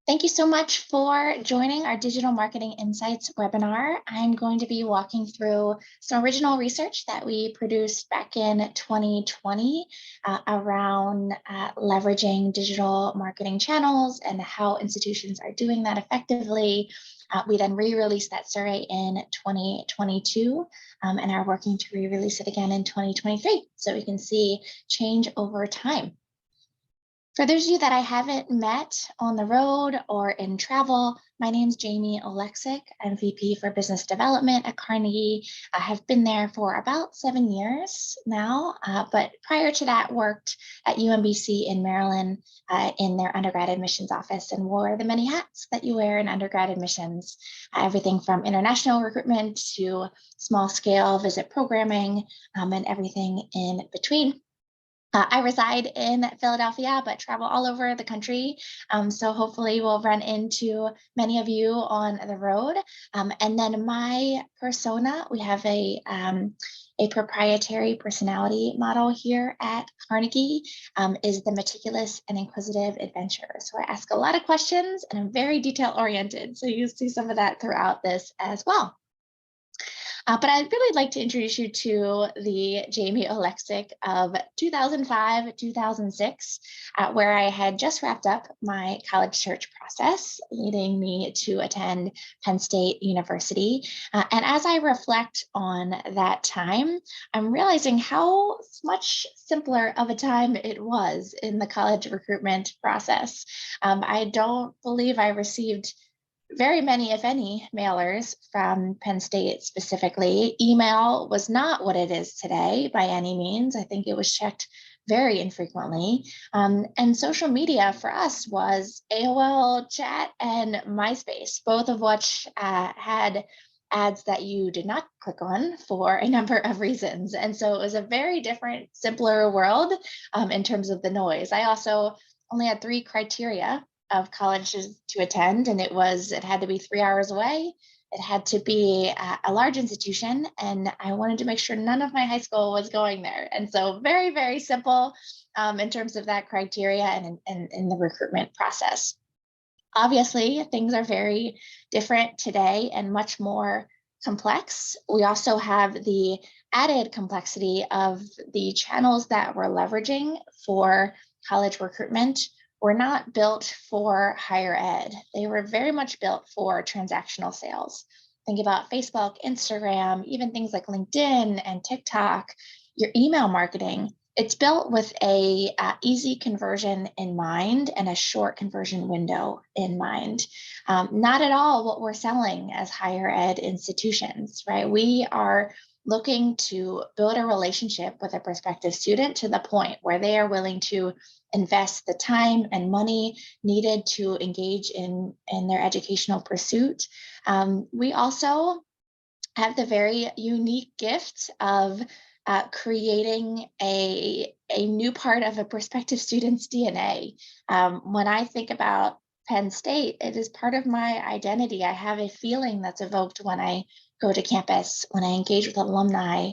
Thank you so much for joining our Digital Marketing Insights webinar. I'm going to be walking through some original research that we produced back in 2020 around leveraging digital marketing channels and how institutions are doing that effectively. We then re-released that survey in 2022 and are working to re-release it again in 2023 so we can see change over time. For those of you that I haven't met on the road or in travel, my name is Jamie Oleksic. I'm VP for Business Development at Carnegie. I have been there for about 7 years now, but prior to that worked at UMBC in Maryland in their undergrad admissions office and wore the many hats that you wear in undergrad admissions, everything from international recruitment to small scale visit programming and everything in between. I reside in Philadelphia, but travel all over the country. So hopefully we'll run into many of you on the road. And then my persona, we have a proprietary personality model here at Carnegie, is the meticulous and inquisitive adventurer. So I ask a lot of questions and I'm very detail oriented. So you see some of that throughout this as well. But I'd really like to introduce you to the Jamie Oleksic of 2005, 2006, where I had just wrapped up my college search process, leading me to attend Penn State University. And as I reflect on that time, I'm realizing how much simpler of a time it was in the college recruitment process. I don't believe I received very many, if any, mailers from Penn State specifically. Email was not what it is today by any means. I think it was checked very infrequently. And social media for us was AOL chat and MySpace, both of which had ads that you did not click on for a number of reasons. And so it was a very different, simpler world in terms of the noise. I also only had 3 criteria of colleges to attend, and it had to be 3 hours away. It had to be a large institution, and I wanted to make sure none of my high school was going there. And so very, very simple in terms of that criteria and in the recruitment process. Obviously, things are very different today and much more complex. We also have the added complexity of the channels that we're leveraging for college recruitment were not built for higher ed. They were very much built for transactional sales. Think about Facebook, Instagram, even things like LinkedIn and TikTok, your email marketing. It's built with a easy conversion in mind and a short conversion window in mind. Not at all what we're selling as higher ed institutions, right? We are looking to build a relationship with a prospective student to the point where they are willing to invest the time and money needed to engage in their educational pursuit. We also have the very unique gift of creating a new part of a prospective student's DNA. When I think about Penn State, it is part of my identity. I have a feeling that's evoked when I go to campus, when I engage with alumni,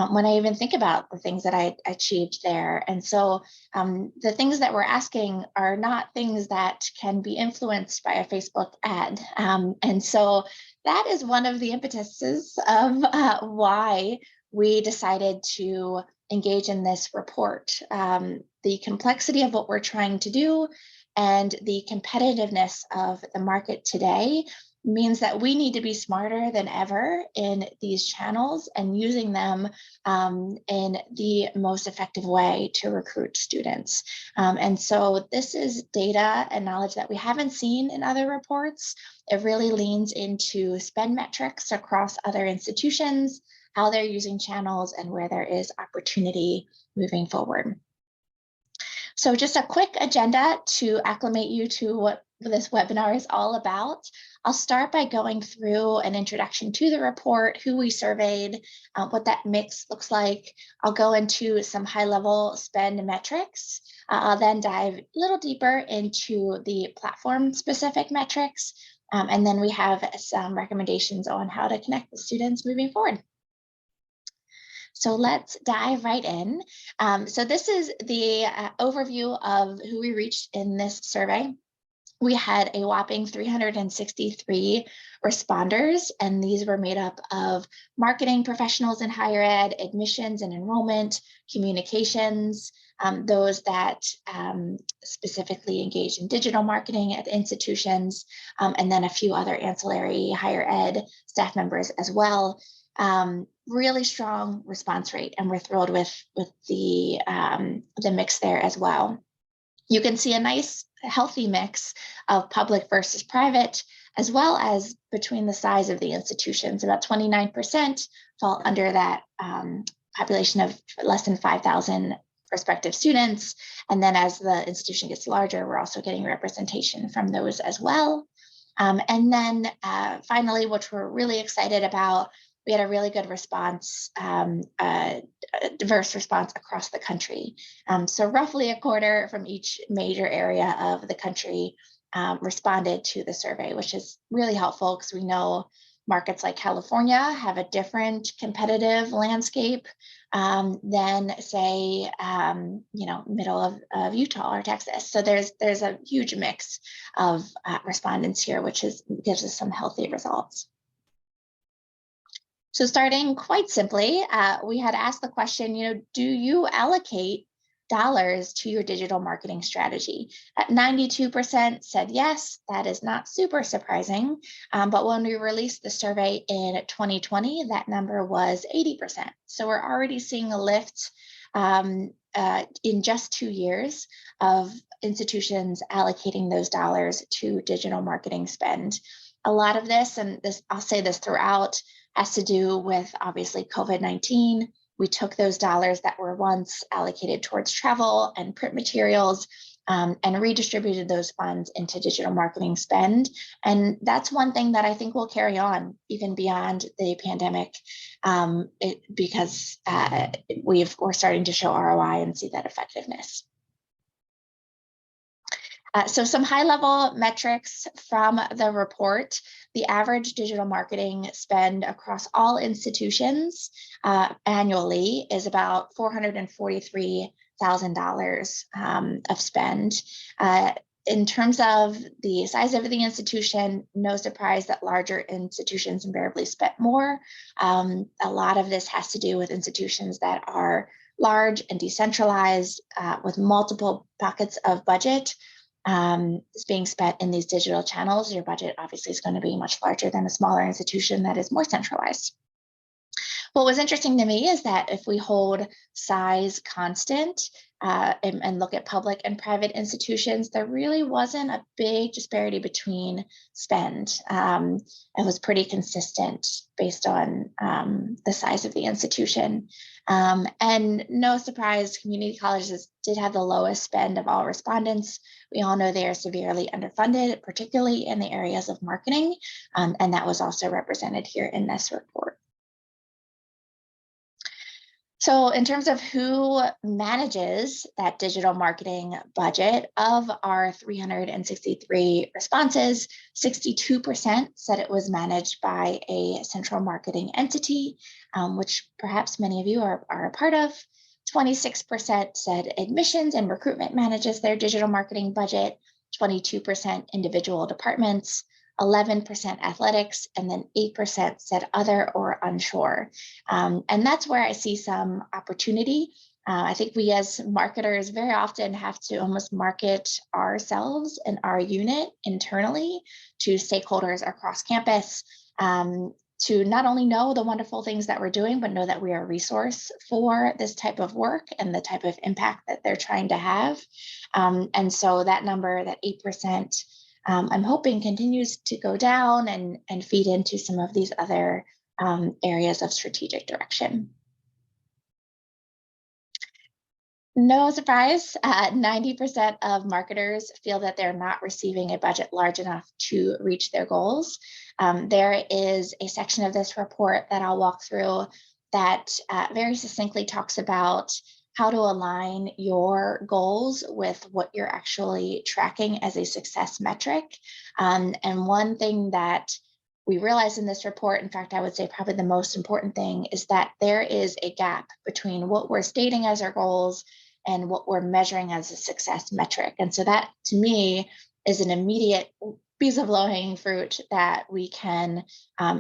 when I even think about the things that I achieved there. And so the things that we're asking are not things that can be influenced by a Facebook ad. And so that is one of the impetuses of why we decided to engage in this report. The complexity of what we're trying to do and the competitiveness of the market today means that we need to be smarter than ever in these channels and using them in the most effective way to recruit students. And so this is data and knowledge that we haven't seen in other reports. It really leans into spend metrics across other institutions, how they're using channels, and where there is opportunity moving forward. So just a quick agenda to acclimate you to what this webinar is all about. I'll start by going through an introduction to the report, who we surveyed, what that mix looks like. I'll go into some high-level spend metrics. I'll then dive a little deeper into the platform-specific metrics, and then we have some recommendations on how to connect with students moving forward. So let's dive right in. So this is the overview of who we reached in this survey. we had a whopping 363 responders, and these were made up of marketing professionals in higher ed, admissions and enrollment, communications, those that specifically engage in digital marketing at institutions, and then a few other ancillary higher ed staff members as well. Really strong response rate, and we're thrilled with the mix there as well. You can see a nice healthy mix of public versus private, as well as between the size of the institutions. About 29% fall under that population of less than 5,000 prospective students. And then as the institution gets larger, we're also getting representation from those as well. And then finally, which we're really excited about, we had a really good response, a diverse response across the country. So roughly a quarter from each major area of the country responded to the survey, which is really helpful because we know markets like California have a different competitive landscape than, say, middle of Utah or Texas. So there's a huge mix of respondents here, which gives us some healthy results. So starting quite simply, we had asked the question, do you allocate dollars to your digital marketing strategy? 92% said yes. That is not super surprising. But when we released the survey in 2020, that number was 80%. So we're already seeing a lift in just 2 years of institutions allocating those dollars to digital marketing spend. A lot of this, and I'll say this throughout, has to do with obviously COVID-19. We took those dollars that were once allocated towards travel and print materials and redistributed those funds into digital marketing spend. And that's one thing that I think will carry on even beyond the pandemic because we're starting to show ROI and see that effectiveness. So some high-level metrics from the report. The average digital marketing spend across all institutions annually is about $443,000 of spend. In terms of the size of the institution, no surprise that larger institutions invariably spent more. A lot of this has to do with institutions that are large and decentralized with multiple pockets of budget. Is being spent in these digital channels. Your budget obviously is going to be much larger than a smaller institution that is more centralized. What was interesting to me is that if we hold size constant and look at public and private institutions, there really wasn't a big disparity between spend. It was pretty consistent based on the size of the institution. And no surprise, community colleges did have the lowest spend of all respondents. We all know they are severely underfunded, particularly in the areas of marketing, and that was also represented here in this report. So in terms of who manages that digital marketing budget, of our 363 responses, 62% said it was managed by a central marketing entity, which perhaps many of you are a part of. 26% said admissions and recruitment manages their digital marketing budget, 22% individual departments, 11% athletics, and then 8% said other or unsure. And that's where I see some opportunity. I think we as marketers very often have to almost market ourselves and our unit internally to stakeholders across campus to not only know the wonderful things that we're doing, but know that we are a resource for this type of work and the type of impact that they're trying to have. And so that number, that 8%, I'm hoping continues to go down and feed into some of these other areas of strategic direction. No surprise, 90% of marketers feel that they're not receiving a budget large enough to reach their goals. There is a section of this report that I'll walk through that very succinctly talks about how to align your goals with what you're actually tracking as a success metric. And one thing that we realized in this report, in fact, I would say probably the most important thing, is that there is a gap between what we're stating as our goals and what we're measuring as a success metric. And so that, to me, is an immediate piece of low-hanging fruit that we can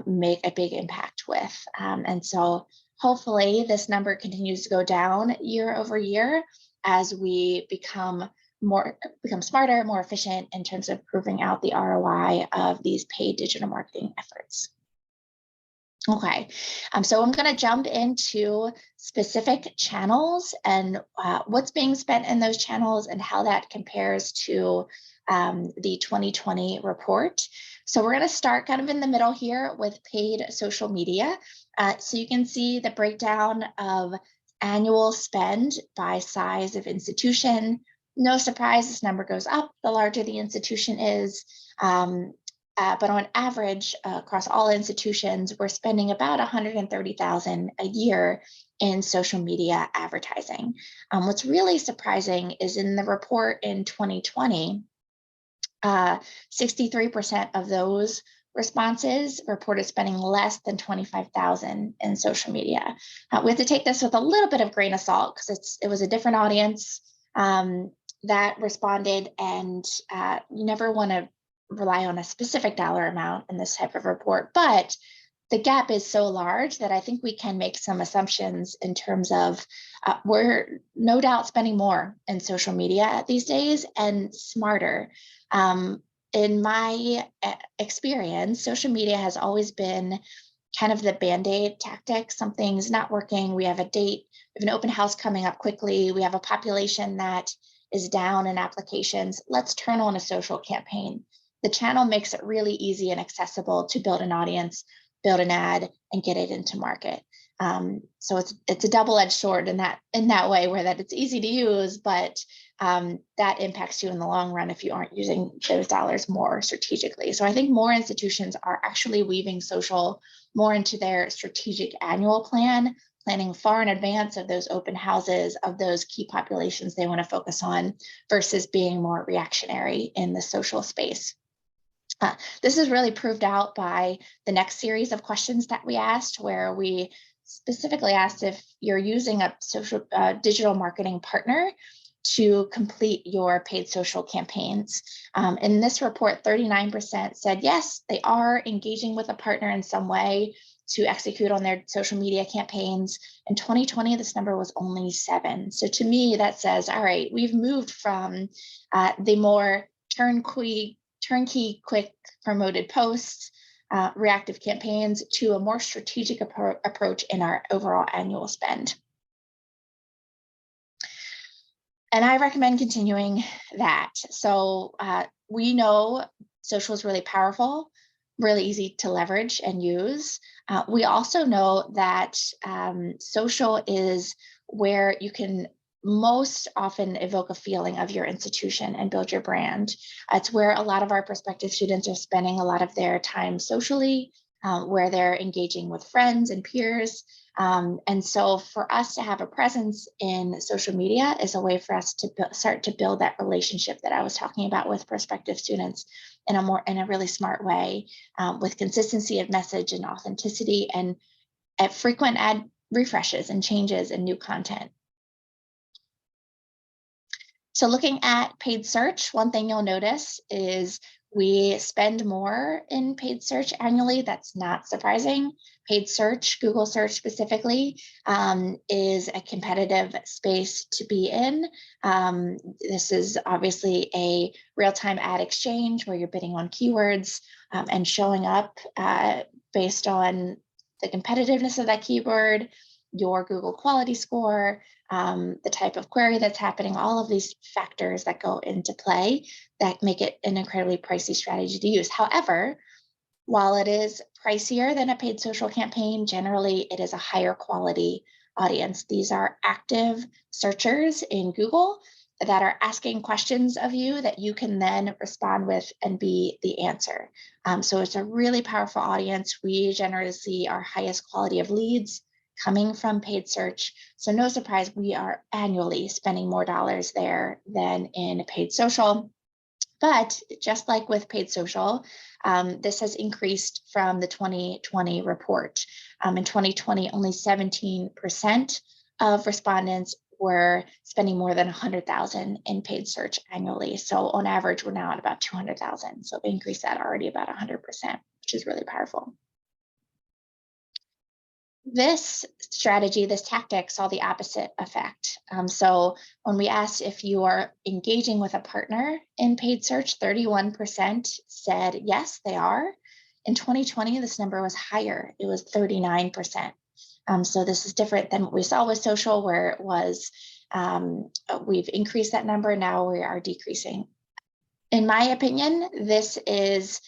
make a big impact with. And so hopefully this number continues to go down year over year as we become smarter, more efficient in terms of proving out the ROI of these paid digital marketing efforts. Okay, so I'm going to jump into specific channels and what's being spent in those channels and how that compares to the 2020 report. So we're going to start kind of in the middle here with paid social media. So you can see the breakdown of annual spend by size of institution. No surprise, this number goes up the larger the institution is. But on average, across all institutions, we're spending about $130,000 a year in social media advertising. What's really surprising is in the report in 2020, 63% of those responses reported spending less than $25,000 in social media. We have to take this with a little bit of grain of salt because it was a different audience that responded, and you never want to rely on a specific dollar amount in this type of report, but the gap is so large that I think we can make some assumptions in terms of we're no doubt spending more in social media these days and smarter. In my experience, social media has always been kind of the Band-Aid tactic. Something's not working. We have a date, we have an open house coming up quickly. We have a population that is down in applications. Let's turn on a social campaign. The channel makes it really easy and accessible to build an audience, build an ad, and get it into market. So it's a double-edged sword in that way, where that it's easy to use, but that impacts you in the long run if you aren't using those dollars more strategically. So I think more institutions are actually weaving social more into their strategic annual plan, planning far in advance of those open houses, of those key populations they want to focus on, versus being more reactionary in the social space. This is really proved out by the next series of questions that we asked, where we specifically asked if you're using a social digital marketing partner to complete your paid social campaigns. In this report, 39% said yes, they are engaging with a partner in some way to execute on their social media campaigns. In 2020, this number was only 7%. So to me, that says, all right, we've moved from the more turnkey, quick promoted posts, reactive campaigns, to a more strategic approach in our overall annual spend. And I recommend continuing that. So we know social is really powerful, really easy to leverage and use. We also know that social is where you can most often evoke a feeling of your institution and build your brand. It's where a lot of our prospective students are spending a lot of their time socially, where they're engaging with friends and peers. And so for us to have a presence in social media is a way for us to start to build that relationship that I was talking about with prospective students in a really smart way, with consistency of message and authenticity, and at frequent ad refreshes and changes and new content. So looking at paid search, one thing you'll notice is we spend more in paid search annually. That's not surprising. Paid search, Google search specifically, is a competitive space to be in. This is obviously a real-time ad exchange where you're bidding on keywords and showing up based on the competitiveness of that keyword, your Google quality score, the type of query that's happening, all of these factors that go into play that make it an incredibly pricey strategy to use. However, while it is pricier than a paid social campaign, generally it is a higher quality audience. These are active searchers in Google that are asking questions of you that you can then respond with and be the answer. So it's a really powerful audience. We generally see our highest quality of leads coming from paid search. So no surprise, we are annually spending more dollars there than in paid social. But just like with paid social, this has increased from the 2020 report. In 2020, only 17% of respondents were spending more than 100,000 in paid search annually. So on average, we're now at about 200,000. So we increased that already about 100%, which is really powerful. This strategy, this tactic saw the opposite effect. So when we asked if you are engaging with a partner in paid search, 31% said yes, they are. In 2020, this number was higher. It was 39%. So this is different than what we saw with social, where it was, we've increased that number, now we are decreasing. In my opinion, this is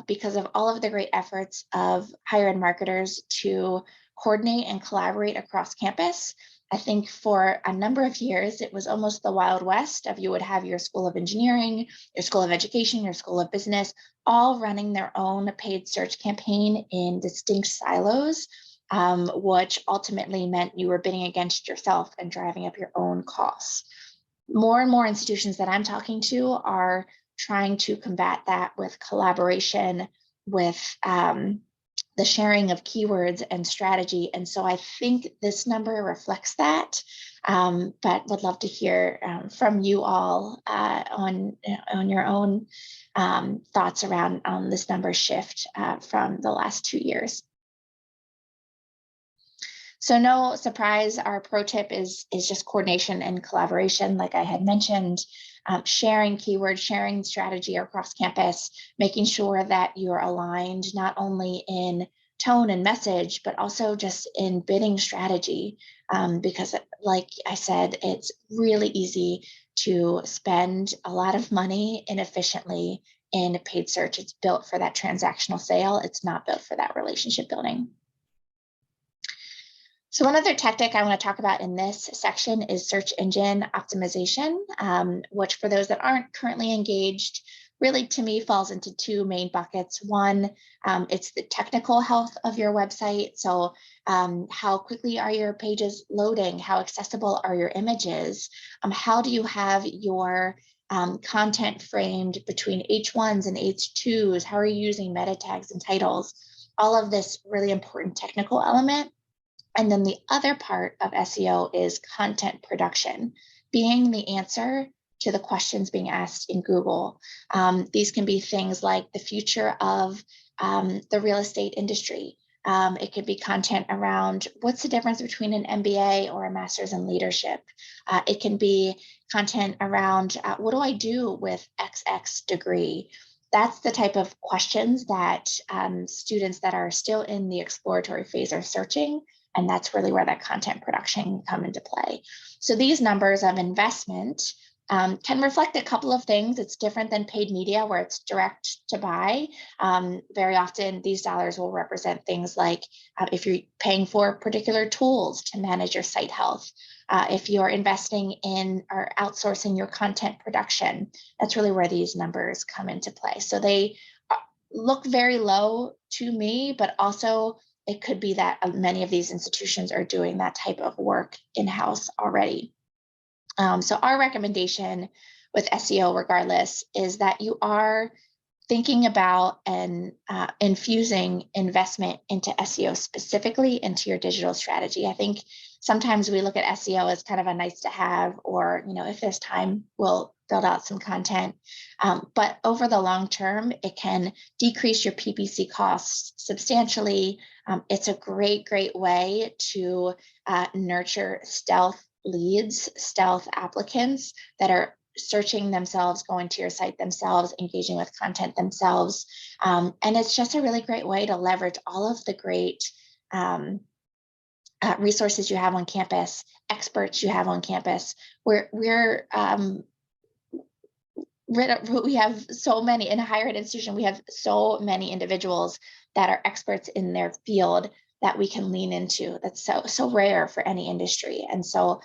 because of all of the great efforts of higher ed marketers to coordinate and collaborate across campus. I think for a number of years, it was almost the Wild West of you would have your School of Engineering, your School of Education, your School of Business, all running their own paid search campaign in distinct silos, which ultimately meant you were bidding against yourself and driving up your own costs. More and more institutions that I'm talking to are trying to combat that with collaboration, with the sharing of keywords and strategy. And so I think this number reflects that, but would love to hear from you all on your own thoughts around this number shift from the last 2 years. So no surprise, our pro tip is just coordination and collaboration, like I had mentioned, sharing keywords, sharing strategy across campus, making sure that you're aligned not only in tone and message, but also just in bidding strategy. Because like I said, it's really easy to spend a lot of money inefficiently in paid search. It's built for that transactional sale. It's not built for that relationship building. So one other tactic I want to talk about in this section is search engine optimization, which for those that aren't currently engaged, really to me falls into two main buckets. One, it's the technical health of your website. So how quickly are your pages loading? How accessible are your images? How do you have your content framed between H1s and H2s? How are you using meta tags and titles? All of this really important technical element. And then the other part of SEO is content production, being the answer to the questions being asked in Google. These can be things like the future of the real estate industry. It could be content around what's the difference between an MBA or a master's in leadership. It can be content around what do I do with XX degree? That's the type of questions that students that are still in the exploratory phase are searching. And that's really where that content production can come into play. So these numbers of investment can reflect a couple of things. It's different than paid media where it's direct to buy. Very often these dollars will represent things like if you're paying for particular tools to manage your site health, if you're investing in or outsourcing your content production, that's really where these numbers come into play. So they look very low to me, but also it could be that many of these institutions are doing that type of work in-house already. So our recommendation with SEO, regardless, is that you are thinking about and infusing investment into SEO specifically into your digital strategy. I think sometimes we look at SEO as kind of a nice to have, or if there's time, we'll build out some content. But over the long term, it can decrease your PPC costs substantially. It's a great way to nurture stealth leads, stealth applicants that are searching themselves, going to your site themselves, engaging with content themselves. And it's just a really great way to leverage all of the great resources you have on campus, experts you have on campus. We have so many in a higher ed institution. We have so many individuals that are experts in their field that we can lean into. That's so rare for any industry. And so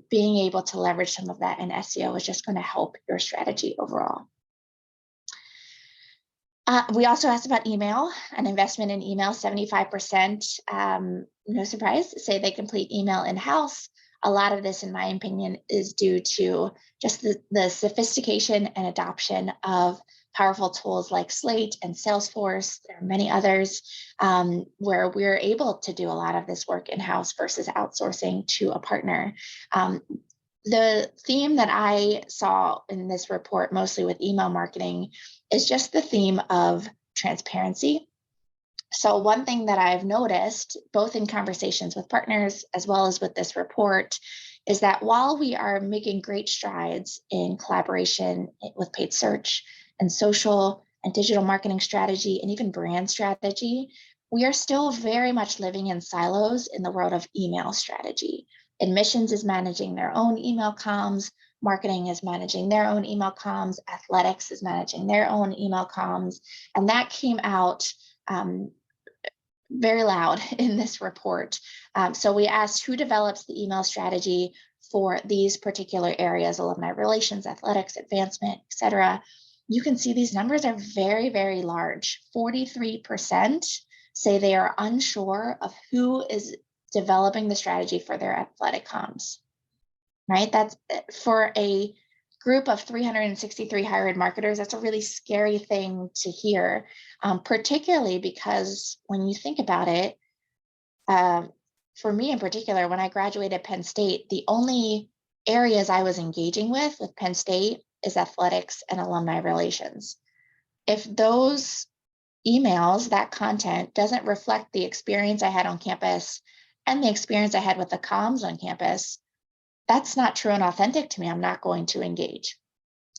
being able to leverage some of that in SEO is just going to help your strategy overall. We also asked about email, an investment in email. 75%, no surprise, say they complete email in-house. A lot of this, in my opinion, is due to just the sophistication and adoption of powerful tools like Slate and Salesforce. There are many others where we're able to do a lot of this work in-house versus outsourcing to a partner. The theme that I saw in this report, mostly with email marketing, is just the theme of transparency. So one thing that I've noticed, both in conversations with partners as well as with this report, is that while we are making great strides in collaboration with paid search and social and digital marketing strategy and even brand strategy, we are still very much living in silos in the world of email strategy. Admissions is managing their own email comms, marketing is managing their own email comms, athletics is managing their own email comms, and that came out very loud in this report. So we asked who develops the email strategy for these particular areas, alumni relations, athletics, advancement, et cetera. You can see these numbers are very, very large. 43% say they are unsure of who is developing the strategy for their athletic comms, right? That's for a group of 363 higher ed marketers. That's a really scary thing to hear, particularly because when you think about it, for me in particular, when I graduated Penn State, the only areas I was engaging with Penn State is athletics and alumni relations. If those emails, that content doesn't reflect the experience I had on campus and the experience I had with the comms on campus, that's not true and authentic to me. I'm not going to engage.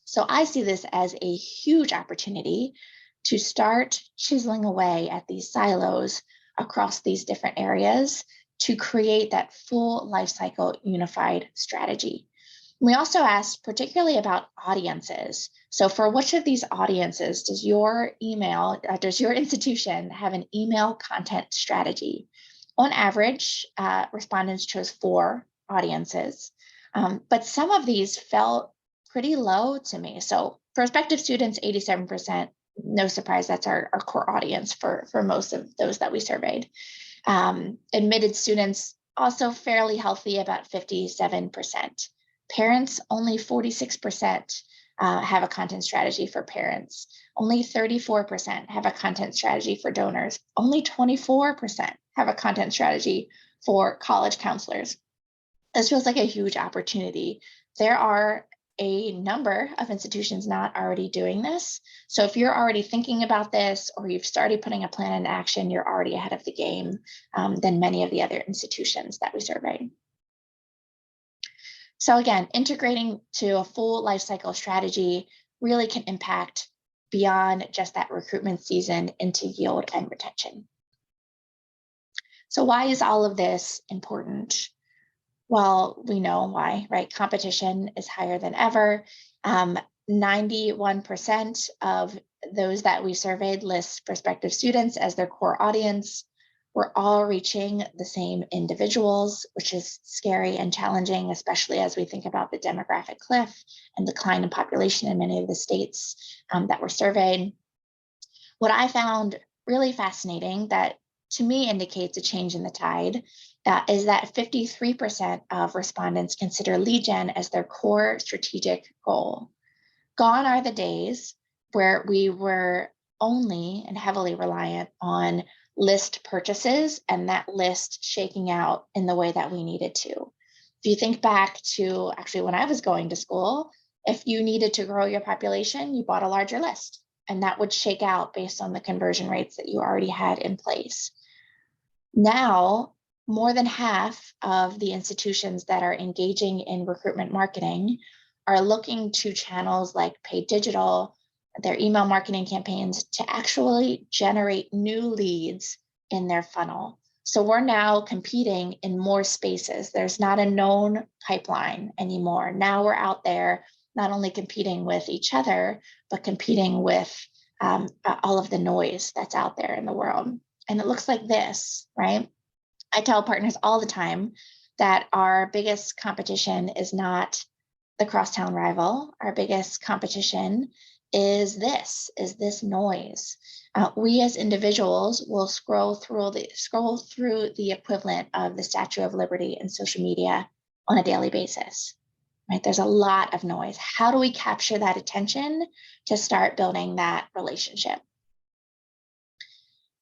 So I see this as a huge opportunity to start chiseling away at these silos across these different areas to create that full lifecycle unified strategy. We also asked particularly about audiences. So for which of these audiences does your institution have an email content strategy? On average, respondents chose 4 audiences, but some of these felt pretty low to me. So prospective students, 87%, no surprise, that's our core audience for most of those that we surveyed. Admitted students, also fairly healthy, about 57%. Parents, only 46% have a content strategy for parents. Only 34% have a content strategy for donors. Only 24% have a content strategy for college counselors. This feels like a huge opportunity. There are a number of institutions not already doing this. So if you're already thinking about this or you've started putting a plan in action, you're already ahead of the game than many of the other institutions that we surveyed. So again, integrating to a full lifecycle strategy really can impact beyond just that recruitment season into yield and retention. So why is all of this important? Well, we know why, right? Competition is higher than ever. 91% of those that we surveyed list prospective students as their core audience. We're all reaching the same individuals, which is scary and challenging, especially as we think about the demographic cliff and decline in population in many of the states that were surveyed. What I found really fascinating that to me indicates a change in the tide is that 53% of respondents consider lead gen as their core strategic goal. Gone are the days where we were only and heavily reliant on list purchases and that list shaking out in the way that we needed to. If you think back to actually when I was going to school, if you needed to grow your population, you bought a larger list and that would shake out based on the conversion rates that you already had in place. Now, more than half of the institutions that are engaging in recruitment marketing are looking to channels like paid digital, their email marketing campaigns to actually generate new leads in their funnel. So we're now competing in more spaces. There's not a known pipeline anymore. Now we're out there not only competing with each other, but competing with all of the noise that's out there in the world. And it looks like this, right? I tell partners all the time that our biggest competition is not the crosstown rival. Our biggest competition is this noise. We as individuals will scroll through the equivalent of the Statue of Liberty and social media on a daily basis. right? There's a lot of noise. How do we capture that attention to start building that relationship?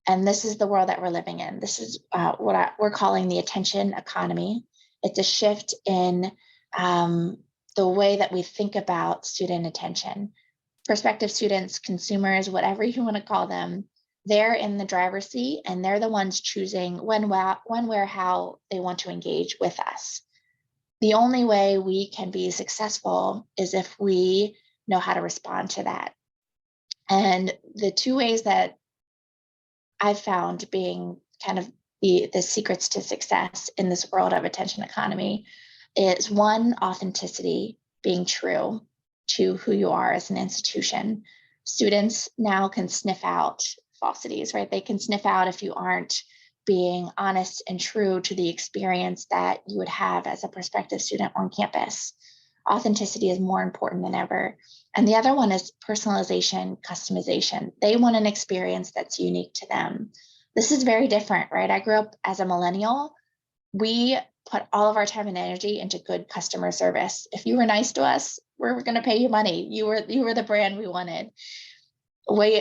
And this is the world that we're living in. This is we're calling the attention economy. It's a shift in the way that we think about student attention. Prospective students, consumers, whatever you want to call them, they're in the driver's seat and they're the ones choosing when, where, how they want to engage with us. The only way we can be successful is if we know how to respond to that. And the two ways that I've found being kind of the secrets to success in this world of attention economy is one, authenticity, being true to who you are as an institution. Students now can sniff out falsities, right? They can sniff out if you aren't being honest and true to the experience that you would have as a prospective student on campus. Authenticity is more important than ever. And the other one is personalization, customization. They want an experience that's unique to them. This is very different, right? I grew up as a millennial. We put all of our time and energy into good customer service. If you were nice to us, we're going to pay you money. You were the brand we wanted.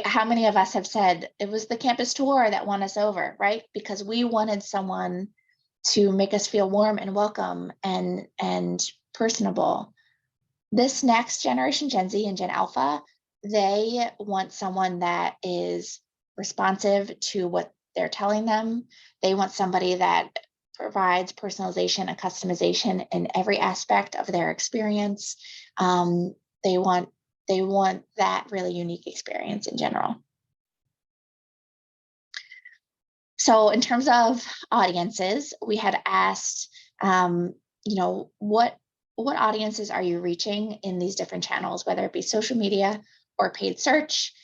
How many of us have said it was the campus tour that won us over, right? Because we wanted someone to make us feel warm and welcome and personable. This next generation, Gen Z and Gen Alpha, they want someone that is responsive to what they're telling them. They want somebody that provides personalization and customization in every aspect of their experience. They want that really unique experience in general. So in terms of audiences, we had asked, what audiences are you reaching in these different channels, whether it be social media or paid search?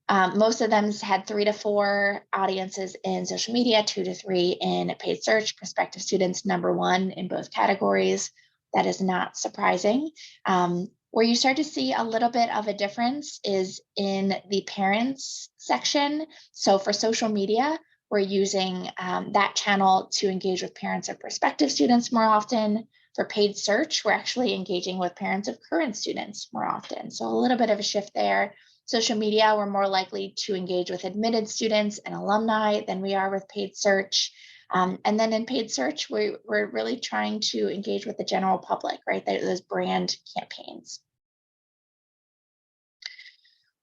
Most of them had 3 to 4 audiences in social media, 2 to 3 in paid search. Prospective students, #1 in both categories. That is not surprising. Where you start to see a little bit of a difference is in the parents section. So for social media, we're using that channel to engage with parents of prospective students more often. For paid search, we're actually engaging with parents of current students more often. So a little bit of a shift there. Social media, we're more likely to engage with admitted students and alumni than we are with paid search. And then in paid search, we're really trying to engage with the general public, right? Those brand campaigns.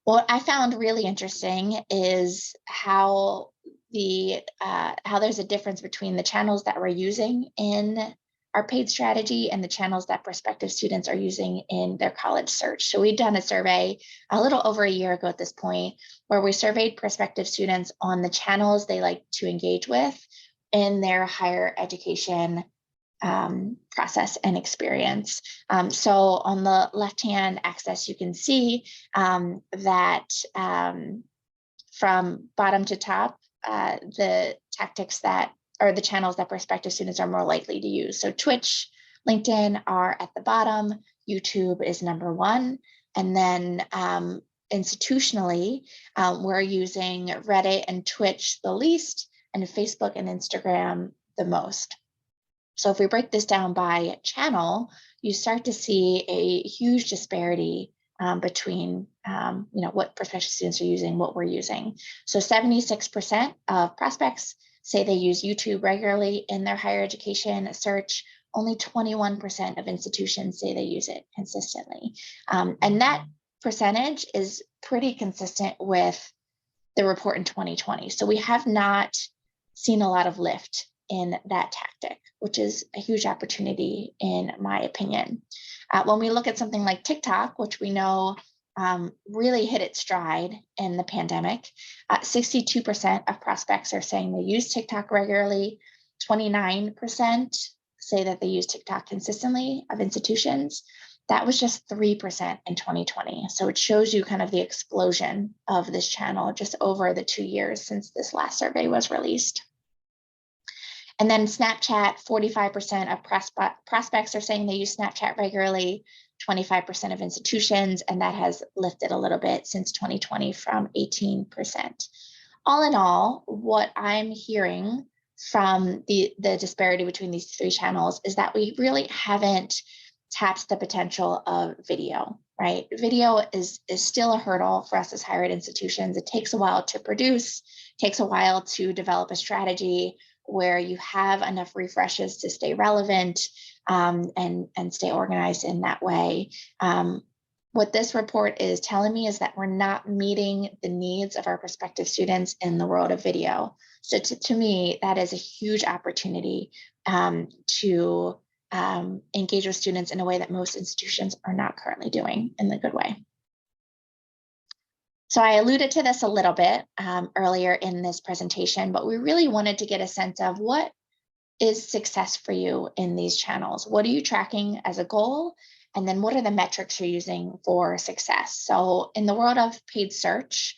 What I found really interesting is how there's a difference between the channels that we're using in our paid strategy and the channels that prospective students are using in their college search. So we've done a survey a little over a year ago at this point, where we surveyed prospective students on the channels they like to engage with in their higher education process and experience. So on the left-hand axis, you can see that from bottom to top, the tactics that or the channels that prospective students are more likely to use. So Twitch, LinkedIn are at the bottom, YouTube is #1, and then institutionally, we're using Reddit and Twitch the least, and Facebook and Instagram the most. So if we break this down by channel, you start to see a huge disparity between what prospective students are using, what we're using. So 76% of prospects say they use YouTube regularly in their higher education search. Only 21% of institutions say they use it consistently. And that percentage is pretty consistent with the report in 2020. So we have not seen a lot of lift in that tactic, which is a huge opportunity in my opinion. When we look at something like TikTok, which we know really hit its stride in the pandemic, 62% of prospects are saying they use TikTok regularly. 29% say that they use TikTok consistently of institutions. That was just 3% in 2020. So it shows you kind of the explosion of this channel just over the 2 years since this last survey was released. And then Snapchat, 45% of prospects are saying they use Snapchat regularly, 25% of institutions, and that has lifted a little bit since 2020 from 18%. All in all, what I'm hearing from the disparity between these 3 channels is that we really haven't taps the potential of video, right? Video is still a hurdle for us as higher ed institutions. It takes a while to produce, takes a while to develop a strategy where you have enough refreshes to stay relevant and stay organized in that way. What this report is telling me is that we're not meeting the needs of our prospective students in the world of video. So to me, that is a huge opportunity to engage with students in a way that most institutions are not currently doing in a good way. So I alluded to this a little bit earlier in this presentation, but we really wanted to get a sense of what is success for you in these channels. What are you tracking as a goal? And then what are the metrics you're using for success? So in the world of paid search,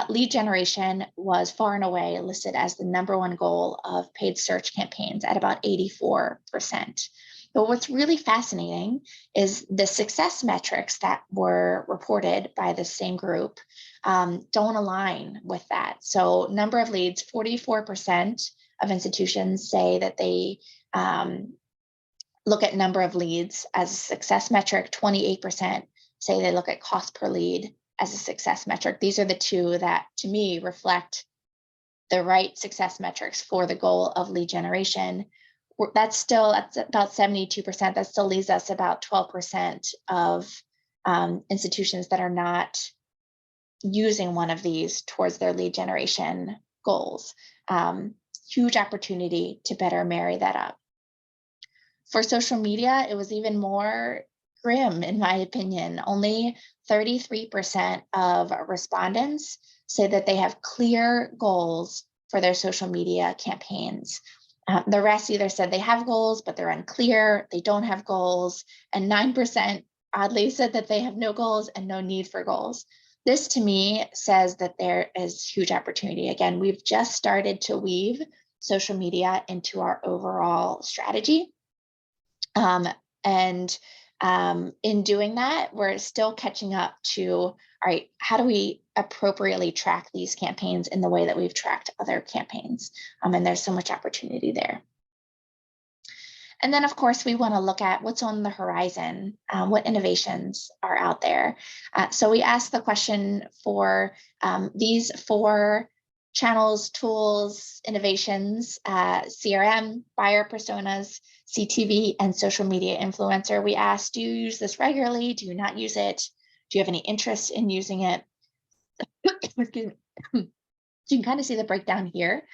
lead generation was far and away listed as the #1 goal of paid search campaigns at about 84%. But what's really fascinating is the success metrics that were reported by the same group don't align with that. So number of leads, 44% of institutions say that they look at number of leads as a success metric. 28% say they look at cost per lead as a success metric. These are the two that, to me, reflect the right success metrics for the goal of lead generation. That's about 72%. That still leaves us about 12% of institutions that are not using one of these towards their lead generation goals. Huge opportunity to better marry that up. For social media, it was even more grim, in my opinion. Only 33% of respondents say that they have clear goals for their social media campaigns. The rest either said they have goals, but they're unclear, they don't have goals, and 9% oddly said that they have no goals and no need for goals. This to me says that there is huge opportunity. Again, we've just started to weave social media into our overall strategy. In doing that, we're still catching up to, all right, how do we appropriately track these campaigns in the way that we've tracked other campaigns? And there's so much opportunity there. And then, of course, we want to look at what's on the horizon, what innovations are out there. So we asked the question for these 4 channels, tools, innovations, CRM, buyer personas, CTV, and social media influencer. We asked, do you use this regularly? Do you not use it? Do you have any interest in using it? Excuse me. So you can kind of see the breakdown here.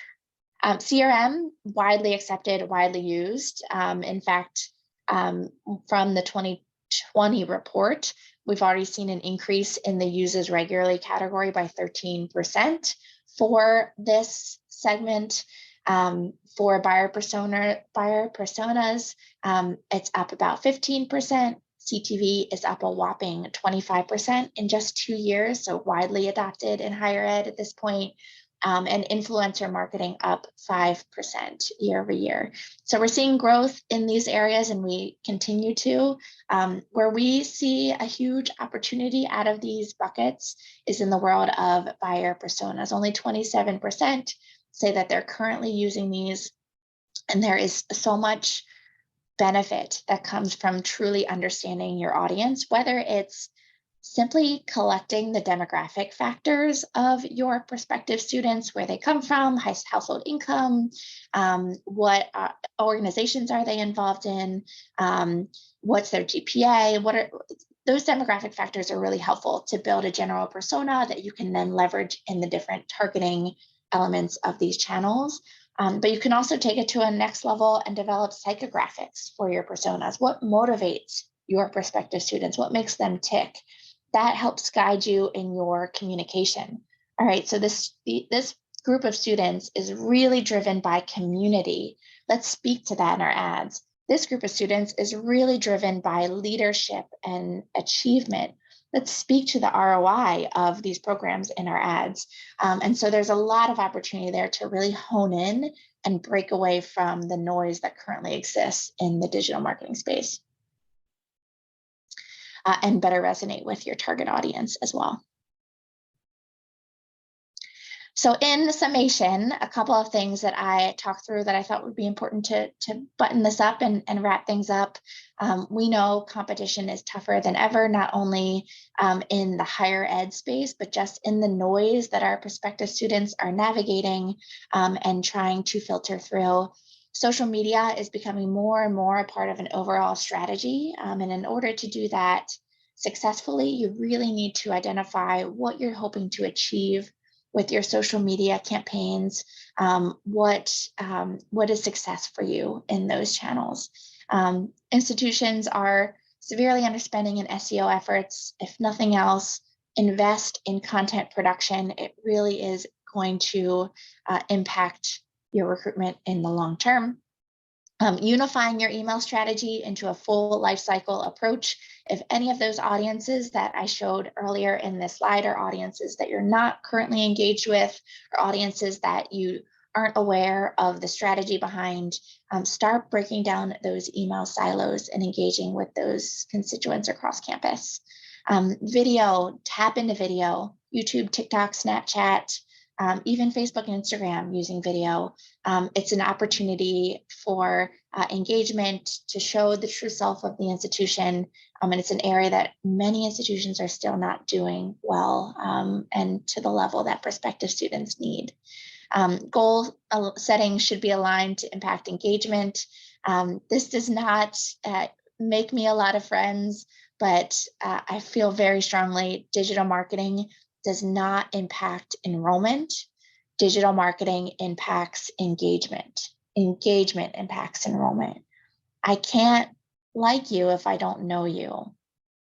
CRM, widely accepted, widely used. In fact, from the 2020 report, we've already seen an increase in the uses regularly category by 13% for this segment. For buyer personas, it's up about 15%. CTV is up a whopping 25% in just 2 years, so widely adopted in higher ed at this point. And influencer marketing up 5% year over year. So we're seeing growth in these areas, and we continue to. Where we see a huge opportunity out of these buckets is in the world of buyer personas. Only 27% say that they're currently using these, and there is so much benefit that comes from truly understanding your audience, whether it's simply collecting the demographic factors of your prospective students, where they come from, household income, what organizations are they involved in, what's their GPA, those demographic factors are really helpful to build a general persona that you can then leverage in the different targeting elements of these channels. But you can also take it to a next level and develop psychographics for your personas. What motivates your prospective students? What makes them tick? That helps guide you in your communication. All right, so this group of students is really driven by community. Let's speak to that in our ads. This group of students is really driven by leadership and achievement. Let's speak to the ROI of these programs in our ads. And so there's a lot of opportunity there to really hone in and break away from the noise that currently exists in the digital marketing space. And better resonate with your target audience as well. So in summation, a couple of things that I talked through that I thought would be important to button this up and wrap things up. We know competition is tougher than ever, not only in the higher ed space, but just in the noise that our prospective students are navigating and trying to filter through. Social media is becoming more and more a part of an overall strategy. And in order to do that successfully, you really need to identify what you're hoping to achieve with your social media campaigns. What is success for you in those channels? Institutions are severely underspending in SEO efforts. If nothing else, invest in content production. It really is going to impact your recruitment in the long term. Unifying your email strategy into a full lifecycle approach. If any of those audiences that I showed earlier in this slide are audiences that you're not currently engaged with, or audiences that you aren't aware of the strategy behind, start breaking down those email silos and engaging with those constituents across campus. Video, tap into video, YouTube, TikTok, Snapchat, even Facebook and Instagram using video. It's an opportunity for engagement to show the true self of the institution. And it's an area that many institutions are still not doing well and to the level that prospective students need. Goal setting should be aligned to impact engagement. This does not make me a lot of friends, but I feel very strongly digital marketing does not impact enrollment. Digital marketing impacts engagement. Engagement impacts enrollment. I can't like you if I don't know you,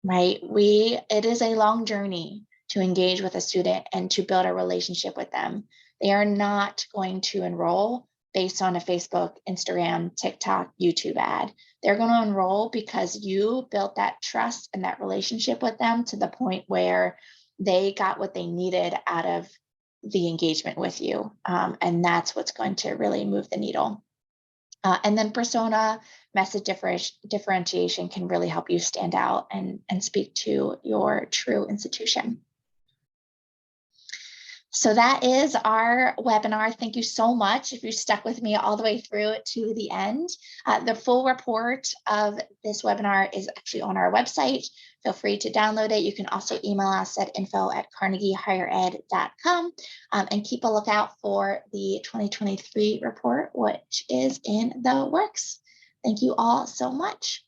right? It is a long journey to engage with a student and to build a relationship with them. They are not going to enroll based on a Facebook, Instagram, TikTok, YouTube ad. They're going to enroll because you built that trust and that relationship with them to the point where they got what they needed out of the engagement with you. And that's what's going to really move the needle. And then persona message differentiation can really help you stand out and speak to your true institution. So that is our webinar. Thank you so much if you stuck with me all the way through to the end. The full report of this webinar is actually on our website. Feel free to download it. You can also email us at info@carnegiehighered.com and keep a lookout for the 2023 report, which is in the works. Thank you all so much.